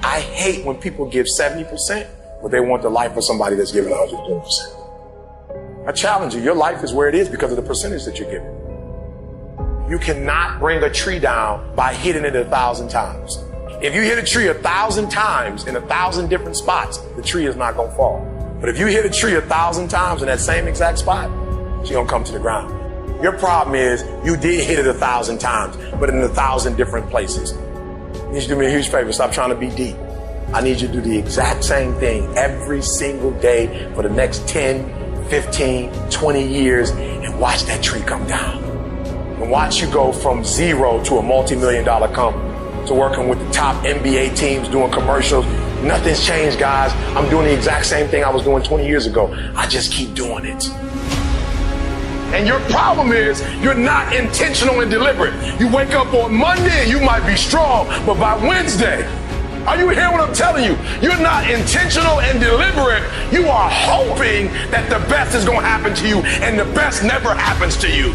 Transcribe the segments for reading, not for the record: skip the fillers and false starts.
I hate when people give 70%, but they want the life of somebody that's giving 120%. I challenge you, your life is where it is because of the percentage that you're giving. You cannot bring a tree down by hitting it 1,000 times. If you hit a tree 1,000 times in 1,000 different spots, the tree is not going to fall. But if you hit a tree 1,000 times in that same exact spot, it's going to come to the ground. Your problem is you did hit it 1,000 times, but in 1,000 different places. I need you to do me a huge favor. Stop trying to be deep. I need you to do the exact same thing every single day for the next 10, 15, 20 years and watch that tree come down. And watch you go from zero to a multi-million-dollar company, to working with the top NBA teams, doing commercials. Nothing's changed, guys. I'm doing the exact same thing I was doing 20 years ago. I just keep doing it. And your problem is you're not intentional and deliberate. You wake up on Monday and you might be strong, but by Wednesday, are you hearing what I'm telling you? You're not intentional and deliberate. You are hoping that the best is going to happen to you, and the best never happens to you.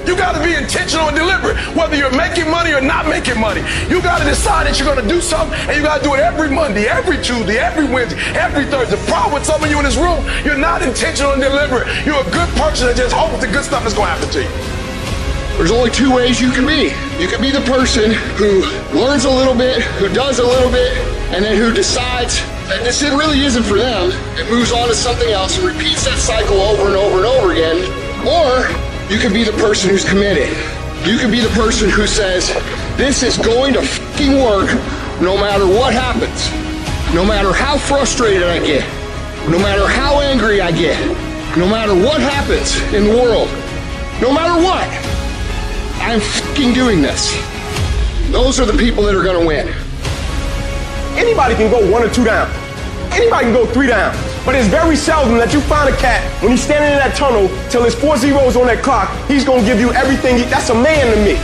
You got to be intentional and deliberate, whether you're making money or not making money. You got to decide that you're going to do something, and you got to do it every Monday, every Tuesday, every Wednesday, every Thursday. The problem with some of you in this room, you're not intentional and deliberate. You're a good person that just hopes the good stuff is going to happen to you. There's only two ways you can be. You can be the person who learns a little bit, who does a little bit, and then who decides that this really isn't for them and moves on to something else and repeats that cycle over and over and over again. Or you can be the person who's committed. You can be the person who says, this is going to fucking work no matter what happens. No matter how frustrated I get. No matter how angry I get. No matter what happens in the world. No matter what. I'm fucking doing this. Those are the people that are gonna win. Anybody can go 1 or 2 down. Anybody can go 3 down. But it's very seldom that you find a cat when he's standing in that tunnel till his 4 zeros on that clock, he's gonna give you everything. That's a man to me.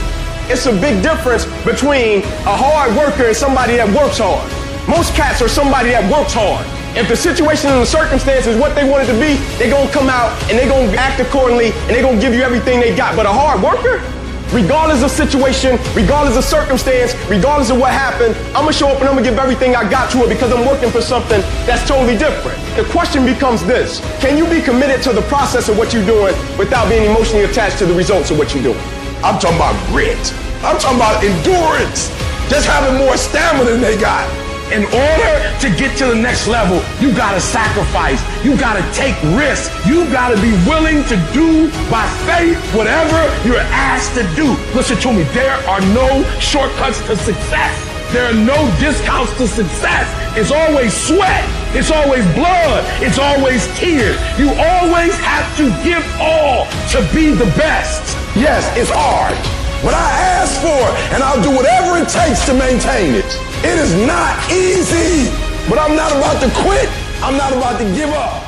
It's a big difference between a hard worker and somebody that works hard. Most cats are somebody that works hard. If the situation and the circumstance is what they want it to be, they're gonna come out and they're gonna act accordingly and they're gonna give you everything they got. But a hard worker, regardless of situation, regardless of circumstance, regardless of what happened, I'm gonna show up and I'm gonna give everything I got to it because I'm working for something that's totally different. The question becomes this: can you be committed to the process of what you're doing without being emotionally attached to the results of what you're doing? I'm talking about grit. I'm talking about endurance. Just having more stamina than they got. In order to get to the next level, you gotta sacrifice. You gotta take risks. You gotta be willing to do by faith whatever you're asked to do. Listen to me, there are no shortcuts to success. There are no discounts to success. It's always sweat. It's always blood. It's always tears. You always have to give all to be the best. Yes, it's hard, but I ask for it, and I'll do whatever it takes to maintain it. It is not easy, but I'm not about to quit. I'm not about to give up.